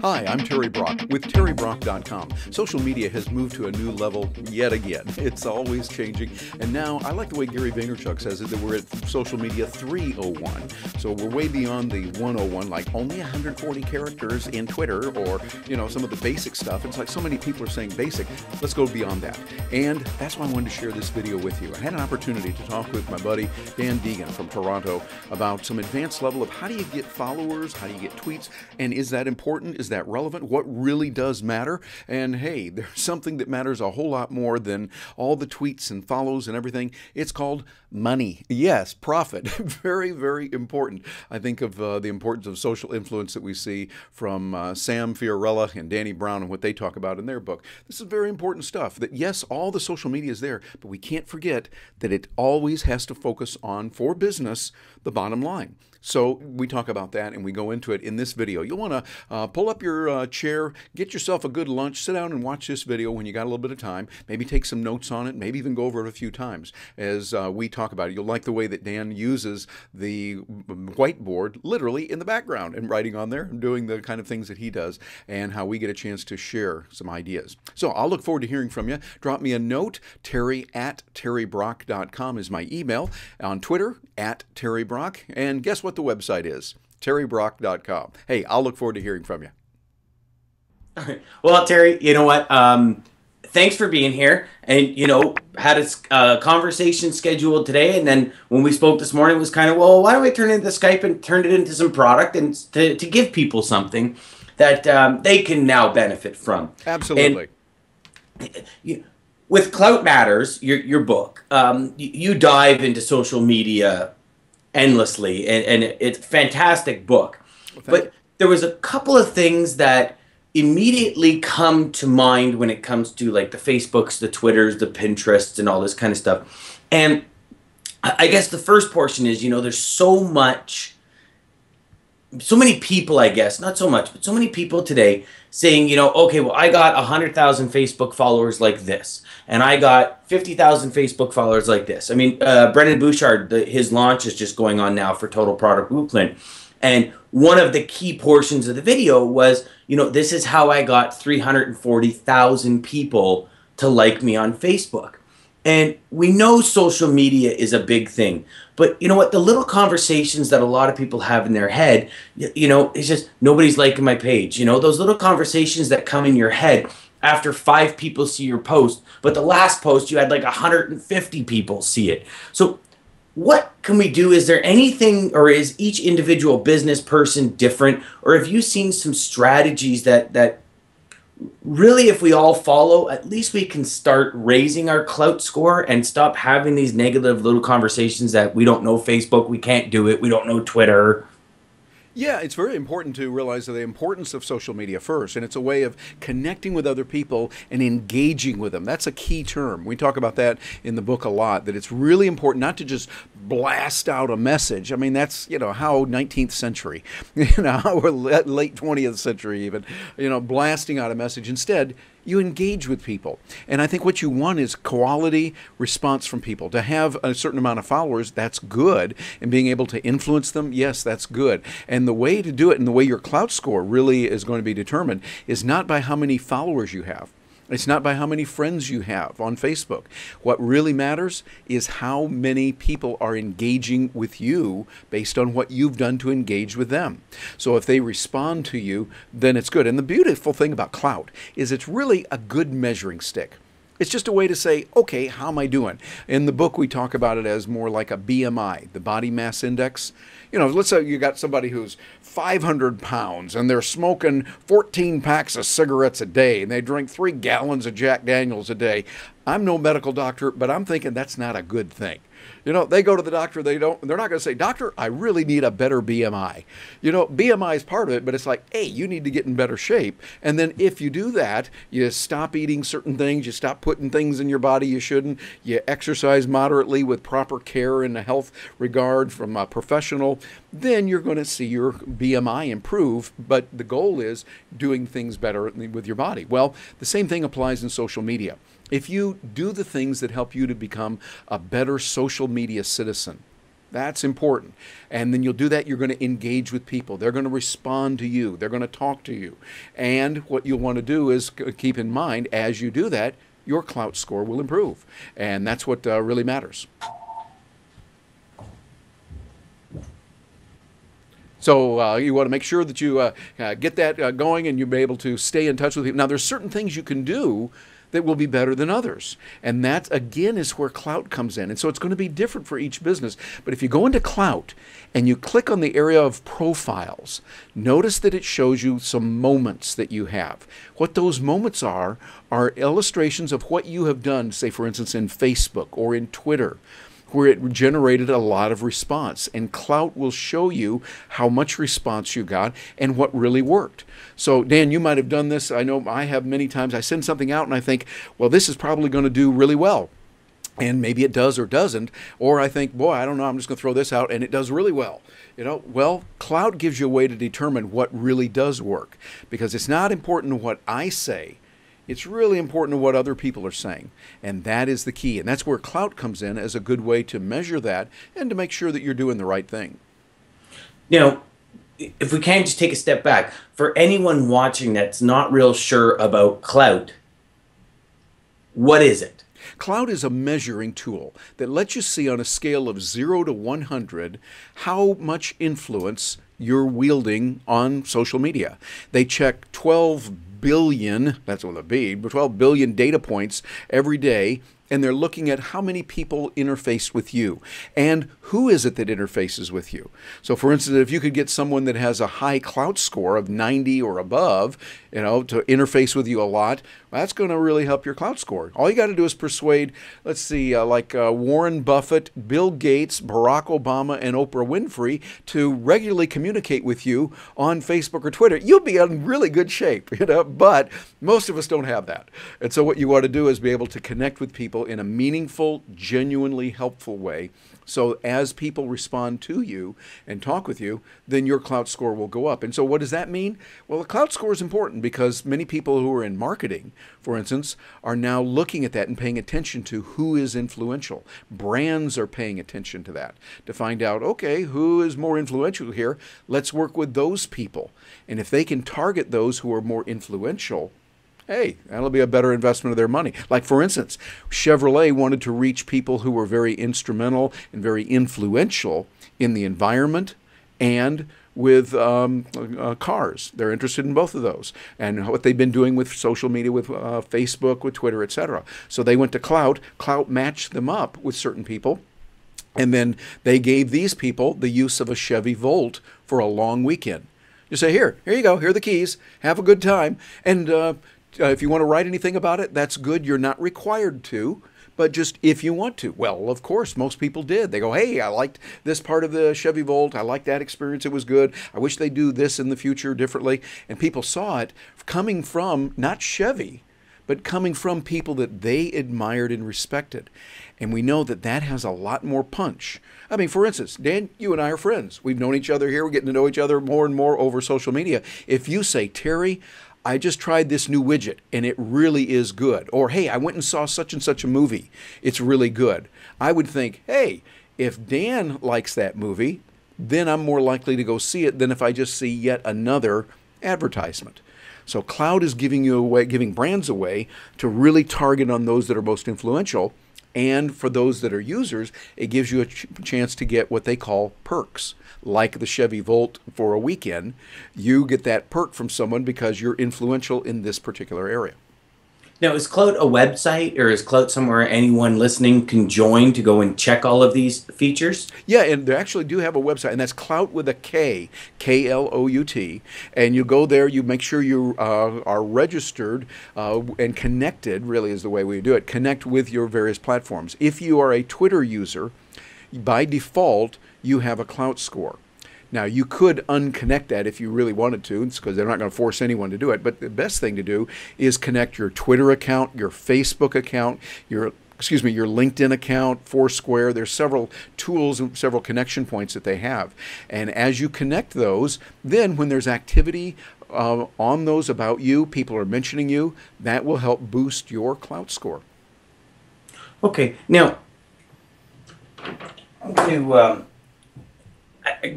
Hi, I'm Terry Brock with TerryBrock.com. Social media has moved to a new level yet again. It's always changing. And now I like the way Gary Vaynerchuk says it, that we're at social media 301. So we're way beyond the 101, like only 140 characters in Twitter or, some of the basic stuff. It's like so many people are saying basic. Let's go beyond that. And that's why I wanted to share this video with you. I had an opportunity to talk with my buddy Dan Deigan from Toronto about some advanced level of how do you get followers, how do you get tweets, and is that important? Is that relevant? What really does matter? And hey, there's something that matters a whole lot more than all the tweets and follows and everything. It's called money. Yes, profit. Very, very important. I think of the importance of social influence that we see from Sam Fiorella and Danny Brown and what they talk about in their book. This is very important stuff. That yes, all the social media is there, but we can't forget that it always has to focus on, for business, the bottom line. So we talk about that and we go into it in this video. You'll want to pull up your chair, get yourself a good lunch, sit down and watch this video when you got a little bit of time. Maybe take some notes on it, maybe even go over it a few times as we talk about it. You'll like the way that Dan uses the whiteboard literally in the background and writing on there and doing the kind of things that he does and how we get a chance to share some ideas. So I'll look forward to hearing from you. Drop me a note. Terry@terrybrock.com is my email. On Twitter, @TerryBrock. And guess what the website is? TerryBrock.com. Hey, I'll look forward to hearing from you. All right. Well, Terry, you know what? Thanks for being here. And, had a conversation scheduled today. And then when we spoke this morning, it was kind of, well, why don't we turn it into Skype and turn it into some product and to give people something that they can now benefit from. Absolutely. And, with Clout Matters, your book, you dive into social media endlessly, and it's a fantastic book. But there was a couple of things that immediately come to mind when it comes to like the Facebooks, the Twitters, the Pinterests, and all this kind of stuff. And I guess the first portion is, there's so many people, I guess, not so much, but so many people today saying, okay, well, I got 100,000 Facebook followers like this, and I got 50,000 Facebook followers like this. I mean, Brendan Bouchard, his launch is just going on now for Total Product Blueprint. And one of the key portions of the video was, this is how I got 340,000 people to like me on Facebook. And we know social media is a big thing. But you know what? The little conversations that a lot of people have in their head, it's just nobody's liking my page. Those little conversations that come in your head after 5 people see your post, but the last post you had like 150 people see it. So what can we do? Is there anything, or is each individual business person different? Or have you seen some strategies that really, if we all follow, at least we can start raising our clout score and stop having these negative little conversations that we don't know Facebook, we can't do it, we don't know Twitter? Yeah, it's very important to realize the importance of social media first, and it's a way of connecting with other people and engaging with them. That's a key term. We talk about that in the book a lot, that it's really important not to just blast out a message. I mean, that's, how 19th century, or late 20th century even, blasting out a message. Instead, you engage with people. And I think what you want is quality response from people. To have a certain amount of followers, that's good. And being able to influence them, yes, that's good. And the way to do it, and the way your clout score really is going to be determined, is not by how many followers you have. It's not by how many friends you have on Facebook. What really matters is how many people are engaging with you based on what you've done to engage with them. So if they respond to you, then it's good. And the beautiful thing about clout is it's really a good measuring stick. It's just a way to say, okay, how am I doing? In the book, we talk about it as more like a BMI, the body mass index. Let's say you got somebody who's 500 pounds and they're smoking 14 packs of cigarettes a day and they drink 3 gallons of Jack Daniels a day. I'm no medical doctor, but I'm thinking that's not a good thing. They go to the doctor, they're not going to say, doctor, I really need a better BMI. BMI is part of it, but it's like, hey, you need to get in better shape. And then if you do that, you stop eating certain things, you stop putting things in your body you shouldn't, you exercise moderately with proper care and a health regard from a professional, then you're going to see your BMI improve. But the goal is doing things better with your body. Well, the same thing applies in social media. If you do the things that help you to become a better social media citizen, That's important. And then you'll do that, you're going to engage with people. They're going to respond to you. They're going to talk to you. And what you'll want to do is keep in mind, as you do that, your clout score will improve. And that's what really matters. So you want to make sure that you get that going and you'll be able to stay in touch with people. Now, there's certain things you can do that will be better than others. And that, again, is where clout comes in. And so it's going to be different for each business. But if you go into clout and you click on the area of profiles, notice that it shows you some moments that you have. What those moments are illustrations of what you have done, say, for instance, in Facebook or in Twitter, where it generated a lot of response. And clout will show you how much response you got and what really worked. So, Dan, you might have done this. I know I have many times. I send something out and I think, well, this is probably going to do really well. And maybe it does or doesn't. Or I think, boy, I don't know, I'm just going to throw this out and it does really well. You know, well, clout gives you a way to determine what really does work. Because it's not important what I say. It's really important what other people are saying, and that is the key. And that's where clout comes in as a good way to measure that and to make sure that you're doing the right thing. Now, if we can just take a step back, for anyone watching that's not real sure about clout, what is it? Clout is a measuring tool that lets you see on a scale of 0 to 100 how much influence you're wielding on social media. They check 12 billion, that's what it'll be, 12 billion data points every day, and they're looking at how many people interface with you and who is it that interfaces with you. So for instance, if you could get someone that has a high clout score of 90 or above, you know, to interface with you a lot, well, that's going to really help your clout score. All you got to do is persuade, let's see, Warren Buffett, Bill Gates, Barack Obama, and Oprah Winfrey to regularly communicate with you on Facebook or Twitter. You'll be in really good shape, you know, but most of us don't have that. And so what you want to do is be able to connect with people in a meaningful, genuinely helpful way. So as people respond to you and talk with you, then your clout score will go up. And so what does that mean? Well, the clout score is important because many people who are in marketing, for instance, are now looking at that and paying attention to who is influential. Brands are paying attention to that to find out, okay, who is more influential here? Let's work with those people. And if they can target those who are more influential, hey, that'll be a better investment of their money. Like, for instance, Chevrolet wanted to reach people who were very instrumental and very influential in the environment and with cars. They're interested in both of those. And what they've been doing with social media, with Facebook, with Twitter, etc. So they went to Clout. Clout matched them up with certain people. And then they gave these people the use of a Chevy Volt for a long weekend. You say, here you go. Here are the keys. Have a good time. And if you want to write anything about it, that's good. You're not required to, but just if you want to. Well, of course, most people did. They go, hey, I liked this part of the Chevy Volt. I liked that experience. It was good. I wish they do this in the future differently. And people saw it coming from not Chevy, but coming from people that they admired and respected. And we know that that has a lot more punch. I mean, for instance, Dan, you and I are friends. We've known each other here. We're getting to know each other more and more over social media. If you say, Terry, I just tried this new widget and it really is good. Or, hey, I went and saw such and such a movie. It's really good. I would think, hey, if Dan likes that movie, then I'm more likely to go see it than if I just see yet another advertisement. So cloud is giving brands a way to really target on those that are most influential. And for those that are users, it gives you a chance to get what they call perks. Like the Chevy Volt for a weekend, you get that perk from someone because you're influential in this particular area. Now, is Clout a website, or is Clout somewhere anyone listening can join to go and check all of these features? Yeah, and they actually do have a website, and that's Clout with a K, K-L-O-U-T. And you go there, you make sure you are registered and connected, really is the way we do it, connect with your various platforms. If you are a Twitter user, by default, you have a Clout score. Now, you could unconnect that if you really wanted to, because they're not going to force anyone to do it. But the best thing to do is connect your Twitter account, your Facebook account, your LinkedIn account, Foursquare. There's several tools and several connection points that they have. And as you connect those, then when there's activity on those about you, people are mentioning you, that will help boost your Clout score. Okay. Now, I'm going to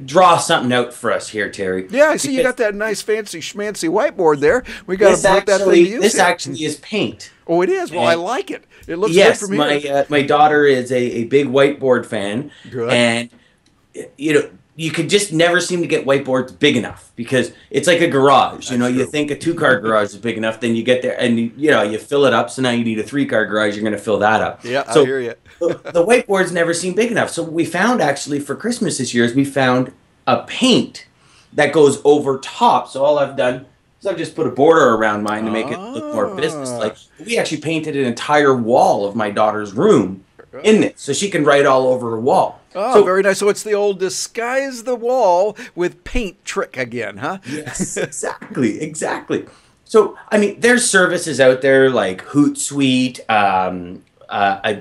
draw something out for us here, Terry. Yeah, I see you got that nice fancy schmancy whiteboard there. We got to put that thing to use. This here. actually is paint. Oh, it is. Well, I like it. It looks Yes, good for me. my daughter is a big whiteboard fan, Good. and you know, you could just never seem to get whiteboards big enough because it's like a garage. You know, you think a 2-car garage is big enough, then you get there and you fill it up. So now you need a 3-car garage. You're going to fill that up. Yeah, so I hear you. the whiteboards never seem big enough. So what we found actually for Christmas this year is we found a paint that goes over top. So all I've done is I've just put a border around mine to make it look more business-like. We actually painted an entire wall of my daughter's room in it, so she can write all over her wall. Oh, so, very nice. So it's the old disguise the wall with paint trick again, huh? Yes, exactly. So, I mean, there's services out there like Hootsuite,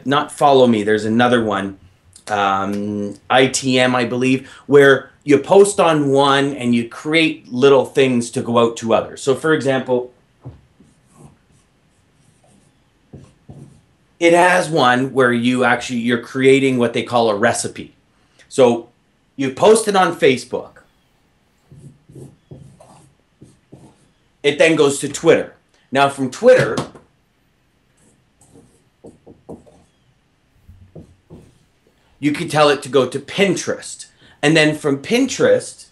not Follow Me, there's another one, ITM, I believe, where you post on one and you create little things to go out to others. So, for example, it has one where you're creating what they call a recipe. So you post it on Facebook. It then goes to Twitter. Now from Twitter, you can tell it to go to Pinterest. And then from Pinterest,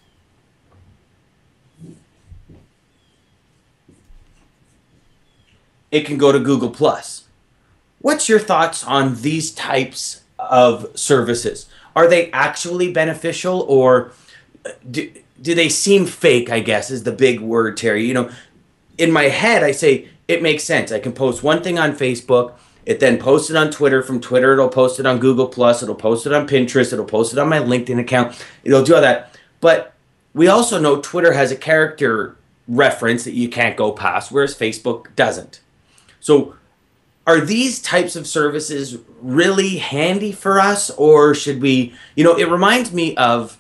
it can go to Google+. What's your thoughts on these types of services? Are they actually beneficial, or do they seem fake, I guess, is the big word, Terry. You know, in my head, I say it makes sense. I can post one thing on Facebook, it then posts it on Twitter. From Twitter, it'll post it on Google+, it'll post it on Pinterest, it'll post it on my LinkedIn account. It'll do all that. But we also know Twitter has a character reference that you can't go past, whereas Facebook doesn't. So are these types of services really handy for us, or should we, it reminds me of,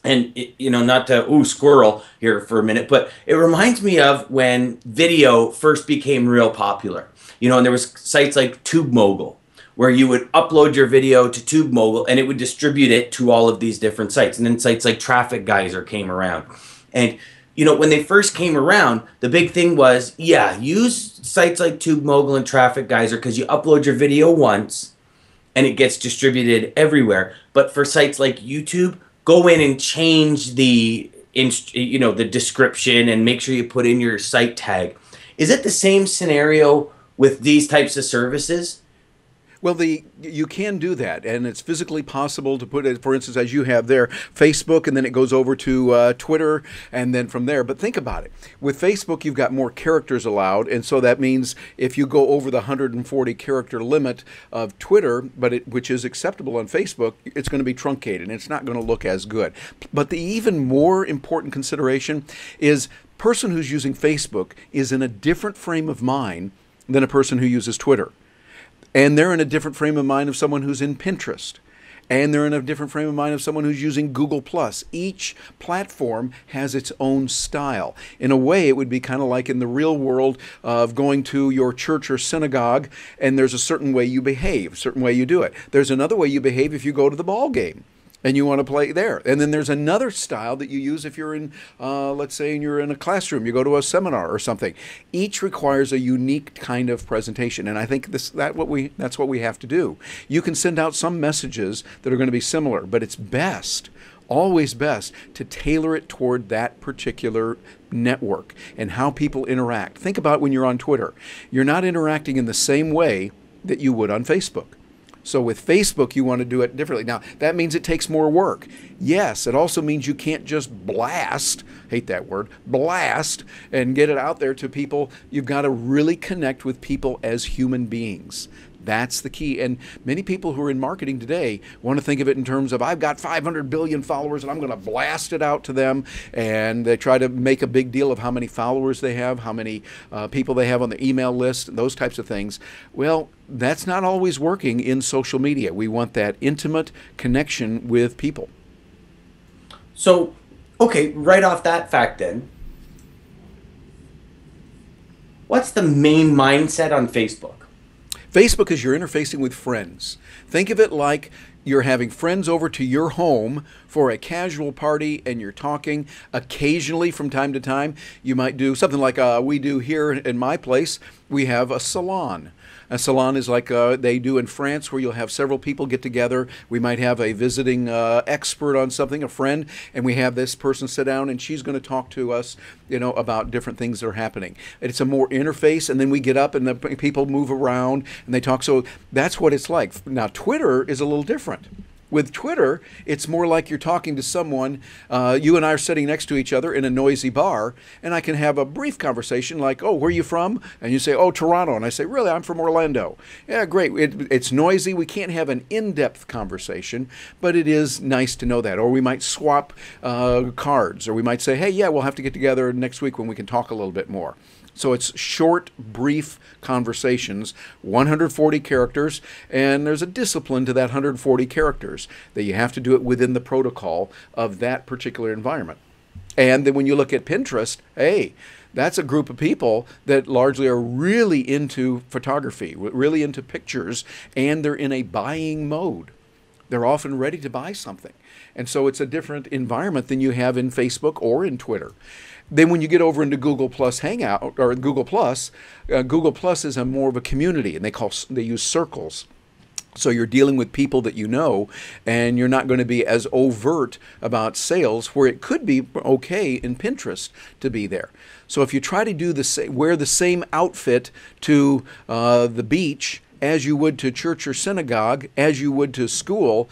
and not to squirrel here for a minute, but it reminds me of when video first became real popular. And there was sites like TubeMogul where you would upload your video to TubeMogul and it would distribute it to all of these different sites. And then sites like Traffic Geyser came around. And when they first came around, the big thing was, use sites like TubeMogul and Traffic Geyser because you upload your video once and it gets distributed everywhere. But for sites like YouTube, go in and change the description and make sure you put in your site tag. Is it the same scenario with these types of services? Well, you can do that, and it's physically possible to put it, for instance, as you have there, Facebook, and then it goes over to Twitter, and then from there. But think about it. With Facebook, you've got more characters allowed, and so that means if you go over the 140 character limit of Twitter, which is acceptable on Facebook, it's going to be truncated, and it's not going to look as good. But the even more important consideration is person who's using Facebook is in a different frame of mind than a person who uses Twitter. And they're in a different frame of mind of someone who's in Pinterest. And they're in a different frame of mind of someone who's using Google+. Each platform has its own style. In a way, it would be kind of like in the real world of going to your church or synagogue, and there's a certain way you behave, a certain way you do it. There's another way you behave if you go to the ball game and you want to play there. And then there's another style that you use if you're in, let's say you're in a classroom, you go to a seminar or something. Each requires a unique kind of presentation, and I think that's what we have to do. You can send out some messages that are going to be similar, but it's best, always best, to tailor it toward that particular network and how people interact. Think about when you're on Twitter. You're not interacting in the same way that you would on Facebook. So with Facebook, you want to do it differently. Now, that means it takes more work. Yes, it also means you can't just blast, hate that word, blast, and get it out there to people. You've got to really connect with people as human beings. That's the key. And many people who are in marketing today want to think of it in terms of, I've got 500 billion followers and I'm going to blast it out to them. And they try to make a big deal of how many followers they have, how many people they have on the email list, those types of things. Well, that's not always working in social media. We want that intimate connection with people. So, okay, right off that fact then, what's the main mindset on Facebook? Facebook is you're interfacing with friends. Think of it like You're having friends over to your home for a casual party and you're talking. Occasionally, from time to time, you might do something like we do here in my place. We have a salon. A salon is like they do in France, where you'll have several people get together. We might have a visiting expert on something, a friend, and we have this person sit down and she's going to talk to us, about different things that are happening. It's a more interface, and then we get up and the people move around and they talk. So that's what it's like. Now, Twitter is a little different. With Twitter, it's more like you're talking to someone. You and I are sitting next to each other in a noisy bar, and I can have a brief conversation like, "Oh, where are you from?" And you say, "Oh, Toronto." And I say, "Really? I'm from Orlando." Yeah, great. It's noisy. We can't have an in-depth conversation, but it is nice to know that. Or we might swap cards, or we might say, "Hey, yeah, we'll have to get together next week when we can talk a little bit more." So it's short, brief conversations, 140 characters, and there's a discipline to that 140 characters that you have to do it within the protocol of that particular environment. And then when you look at Pinterest, hey, that's a group of people that largely are really into photography, really into pictures, and they're in a buying mode. They're often ready to buy something. And so it's a different environment than you have in Facebook or in Twitter. Then when you get over into Google Plus Hangout or Google Plus is a more of a community, and they use circles. So you're dealing with people that you know, and you're not going to be as overt about sales, where it could be okay in Pinterest to be there. So if you try to wear the same outfit to the beach as you would to church or synagogue, as you would to school,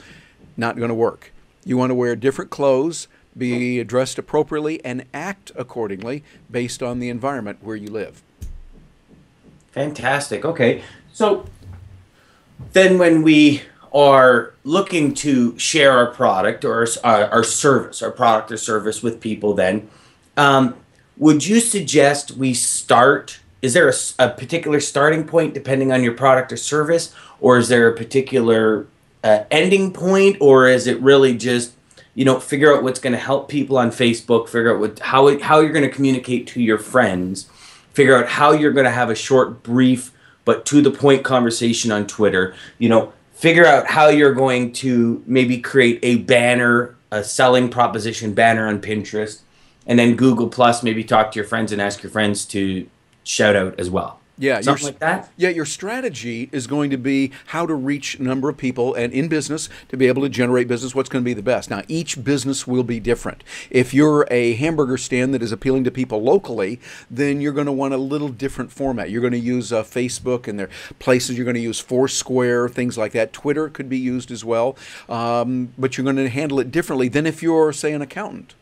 not going to work. You want to wear different clothes, be dressed appropriately, and act accordingly based on the environment where you live. Fantastic. Okay. So then when we are looking to share our product or our service, our product or service with people, then would you suggest we start, is there a particular starting point depending on your product or service, or is there a particular ending point, or is it really just, figure out what's going to help people on Facebook, figure out how you're going to communicate to your friends, figure out how you're going to have a short, brief, but to the point conversation on Twitter, figure out how you're going to maybe create a banner, a selling proposition banner on Pinterest, and then Google Plus, maybe talk to your friends and ask your friends to shout out as well. Yeah, something like that. Yeah, your strategy is going to be how to reach a number of people, and in business, to be able to generate business, what's going to be the best. Now, each business will be different. If you're a hamburger stand that is appealing to people locally, then you're going to want a little different format. You're going to use Facebook, and there are places you're going to use Foursquare, things like that. Twitter could be used as well, but you're going to handle it differently than if you're, say, an accountant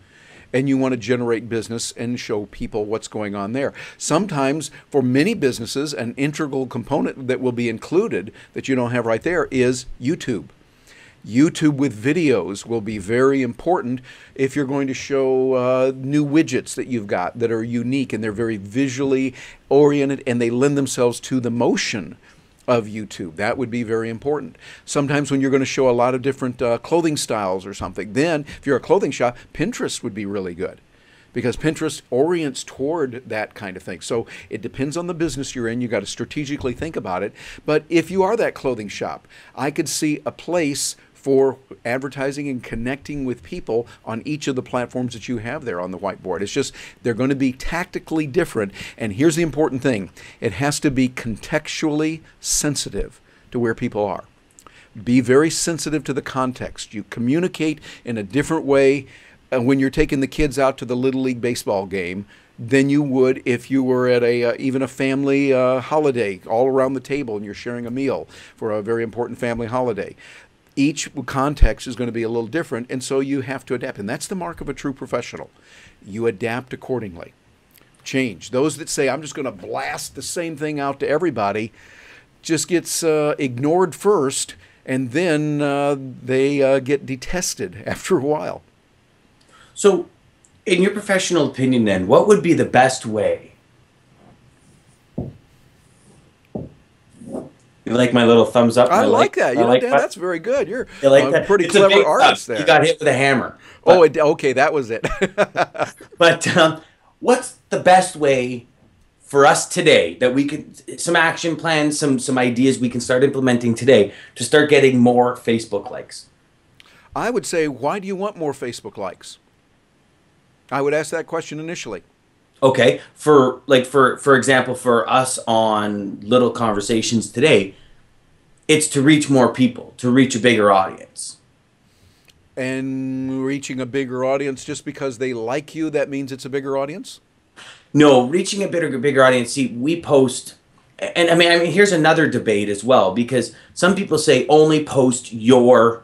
and you want to generate business and show people what's going on there. Sometimes, for many businesses, an integral component that will be included that you don't have right there is YouTube. YouTube with videos will be very important if you're going to show new widgets that you've got that are unique, and they're very visually oriented, and they lend themselves to the motion of YouTube. That would be very important. Sometimes when you're going to show a lot of different clothing styles or something, then if you're a clothing shop, Pinterest would be really good, because Pinterest orients toward that kind of thing. So it depends on the business you're in. You got to strategically think about it. But if you are that clothing shop, I could see a place for advertising and connecting with people on each of the platforms that you have there on the whiteboard. It's just, they're going to be tactically different. And here's the important thing. It has to be contextually sensitive to where people are. Be very sensitive to the context. You communicate in a different way when you're taking the kids out to the Little League baseball game than you would if you were at even a family holiday, all around the table, and you're sharing a meal for a very important family holiday. Each context is going to be a little different, and so you have to adapt. And that's the mark of a true professional. You adapt accordingly. Change. Those that say, I'm just going to blast the same thing out to everybody, just gets ignored first, and then they get detested after a while. So, in your professional opinion then, what would be the best way? You like my little thumbs up? I like that. Dan, that's very good. You're a pretty clever artist there. You got hit with a hammer. But, okay, that was it. But what's the best way for us today that we could, some action plans, some ideas we can start implementing today to start getting more Facebook likes? I would say, why do you want more Facebook likes? I would ask that question initially. Okay, for example, for us on Little Conversations today, it's to reach more people, to reach a bigger audience. And reaching a bigger audience just because they like you, that means it's a bigger audience? No, reaching a bigger audience. See, we post, and I mean, here's another debate as well, because some people say only post your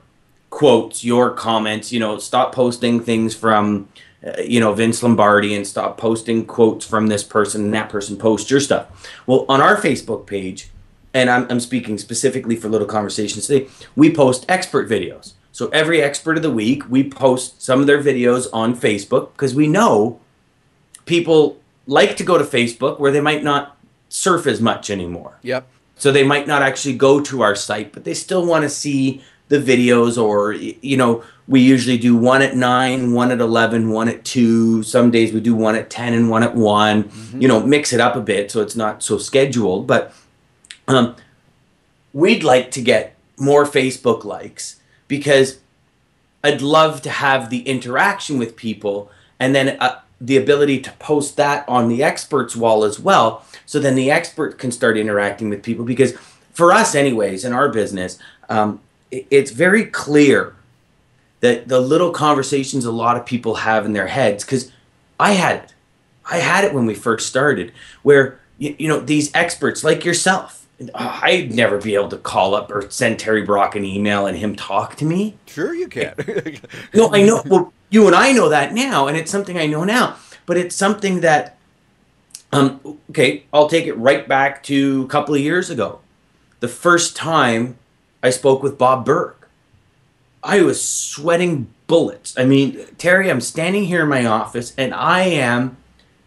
quotes, your comments. Stop posting things from, Vince Lombardi, and stop posting quotes from this person and that person. Post your stuff. Well, on our Facebook page, and I'm speaking specifically for Little Conversations today, we post expert videos. So every expert of the week, we post some of their videos on Facebook because we know people like to go to Facebook where they might not surf as much anymore. Yep. So they might not actually go to our site, but they still want to see the videos, or, we usually do one at 9, one at 11, one at 2. Some days we do one at 10 and one at 1, mix it up a bit so it's not so scheduled. But we'd like to get more Facebook likes because I'd love to have the interaction with people, and then the ability to post that on the experts wall as well. So then the expert can start interacting with people, because for us anyways, in our business, it's very clear that the little conversations a lot of people have in their heads, because I had it when we first started, where, these experts like yourself, I'd never be able to call up or send Terry Brock an email and him talk to me. Sure you can. No, I know. Well, you and I know that now, and it's something I know now. But it's something that, okay, I'll take it right back to a couple of years ago. The first time I spoke with Bob Burke, I was sweating bullets. I mean, Terry, I'm standing here in my office, and I am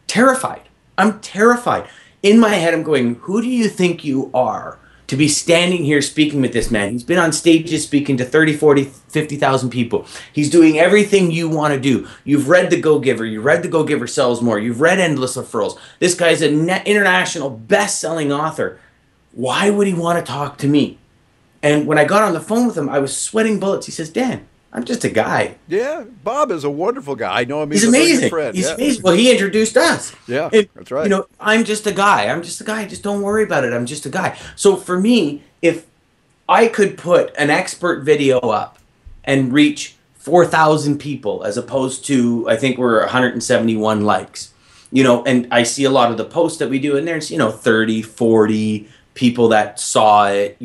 terrified. I'm terrified. In my head, I'm going, who do you think you are to be standing here speaking with this man? He's been on stages speaking to 30, 40, 50,000 people. He's doing everything you want to do. You've read The Go-Giver. You've read The Go-Giver Sells More. You've read Endless Referrals. This guy's an international best-selling author. Why would he want to talk to me? And when I got on the phone with him, I was sweating bullets. He says, Dan, I'm just a guy. Yeah, Bob is a wonderful guy. I know him. He's amazing. He's amazing. Well, he introduced us. Yeah, and, that's right. I'm just a guy. Just don't worry about it. I'm just a guy. So for me, if I could put an expert video up and reach 4,000 people, as opposed to, I think we're 171 likes, and I see a lot of the posts that we do, and there's, 30, 40 people that saw it,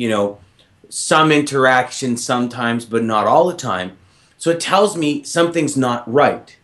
some interaction sometimes, but not all the time. So it tells me something's not right.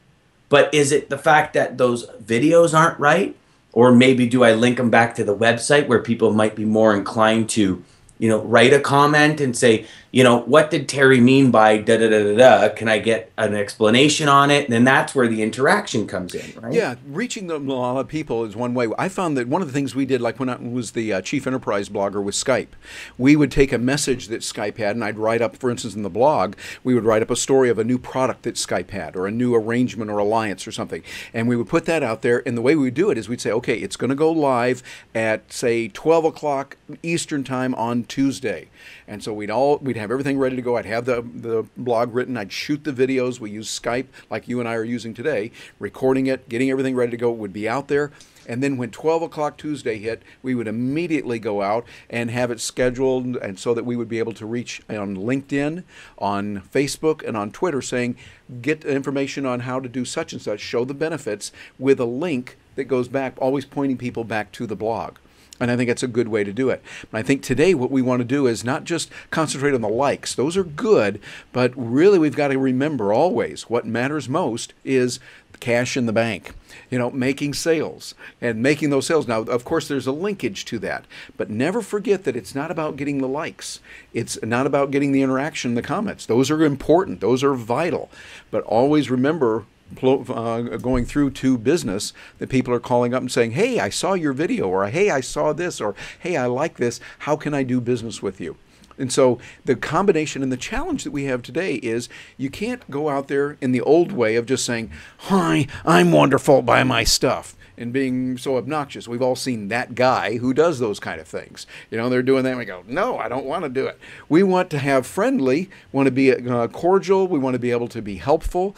But is it the fact that those videos aren't right? Or maybe do I link them back to the website where people might be more inclined to, write a comment and say, what did Terry mean by da da da da da? Can I get an explanation on it? And then that's where the interaction comes in, right? Yeah, reaching a lot of people is one way. I found that one of the things we did, like when I was the chief enterprise blogger with Skype, we would take a message that Skype had, and I'd write up, for instance, in the blog, we would write up a story of a new product that Skype had, or a new arrangement or alliance or something, and we would put that out there. And the way we would do it is we'd say, okay, it's going to go live at, say, 12 o'clock Eastern time on Tuesday. And so we'd have everything ready to go. I'd have the blog written. I'd shoot the videos. We use Skype like you and I are using today, recording it, getting everything ready to go. It would be out there. And then when 12 o'clock Tuesday hit, we would immediately go out and have it scheduled, and so that we would be able to reach on LinkedIn, on Facebook, and on Twitter, saying, get information on how to do such and such, show the benefits with a link that goes back, always pointing people back to the blog. And I think that's a good way to do it. But I think today what we want to do is not just concentrate on the likes. Those are good, but really we've got to remember always what matters most is cash in the bank, making sales and making those sales. Now, of course, there's a linkage to that, but never forget that it's not about getting the likes. It's not about getting the interaction, the comments. Those are important. Those are vital. But always remember, going through to business, that people are calling up and saying, hey, I saw your video, or hey, I saw this, or hey, I like this. How can I do business with you? And so the combination and the challenge that we have today is you can't go out there in the old way of just saying, hi, I'm wonderful, buy my stuff, and being so obnoxious. We've all seen that guy who does those kind of things. You know, they're doing that and we go, no, I don't want to do it. We want to have friendly, want to be cordial, we want to be able to be helpful,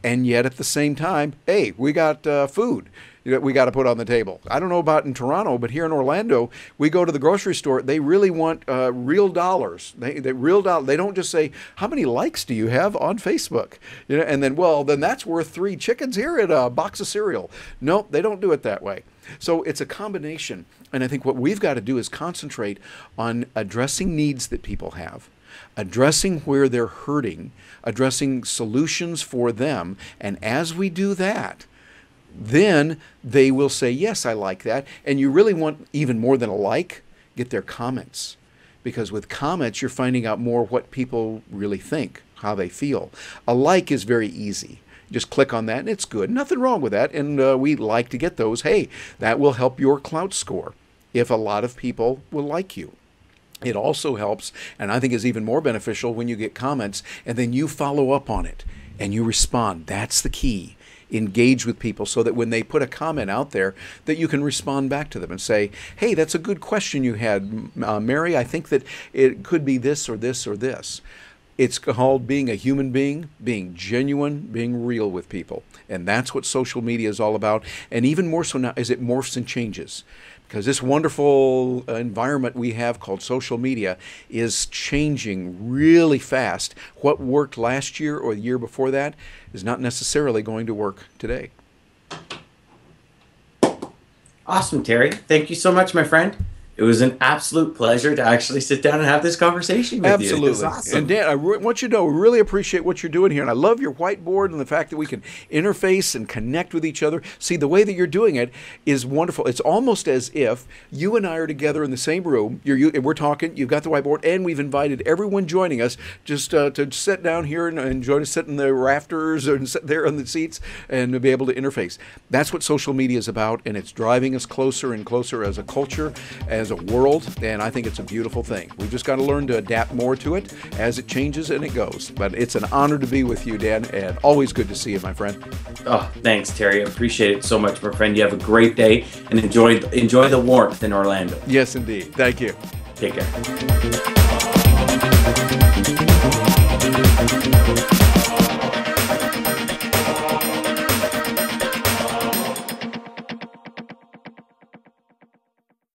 and yet at the same time, hey, we got food we got to put on the table. I don't know about in Toronto, but here in Orlando, we go to the grocery store. They really want real dollars. They real dollars. They don't just say, how many likes do you have on Facebook? You know, and then, well, then that's worth 3 chickens here at a box of cereal. No, they don't do it that way. So it's a combination. And I think what we've got to do is concentrate on addressing needs that people have, addressing where they're hurting, addressing solutions for them. And as we do that, then they will say, yes, I like that. And you really want even more than a like, get their comments. Because with comments, you're finding out more what people really think, how they feel. A like is very easy. Just click on that and it's good. Nothing wrong with that. And we like to get those. Hey, that will help your clout score if a lot of people will like you. It also helps, and I think is even more beneficial when you get comments and then you follow up on it and you respond. That's the key. Engage with people so that when they put a comment out there that you can respond back to them and say, hey, that's a good question you had, Mary. I think that it could be this or this or this. It's called being a human being, being genuine, being real with people. And that's what social media is all about. And even more so now as it morphs and changes. Because this wonderful environment we have called social media is changing really fast. What worked last year or the year before that is not necessarily going to work today. Awesome, Terry. Thank you so much, my friend. It was an absolute pleasure to actually sit down and have this conversation with you. Absolutely. Awesome. And Dan, I want you to know, we really appreciate what you're doing here. And I love your whiteboard and the fact that we can interface and connect with each other. See, the way that you're doing it is wonderful. It's almost as if you and I are together in the same room. We're talking, you've got the whiteboard, and we've invited everyone joining us just to sit down here and enjoy to sit in the rafters and sit there on the seats and to be able to interface. That's what social media is about, and it's driving us closer and closer as a culture, as a world, and I think it's a beautiful thing. We've just got to learn to adapt more to it as it changes and it goes. But it's an honor to be with you, Dan, and always good to see you, my friend. Oh, thanks, Terry. I appreciate it so much, my friend. You have a great day and enjoy the warmth in Orlando. Yes, indeed. Thank you. Take care.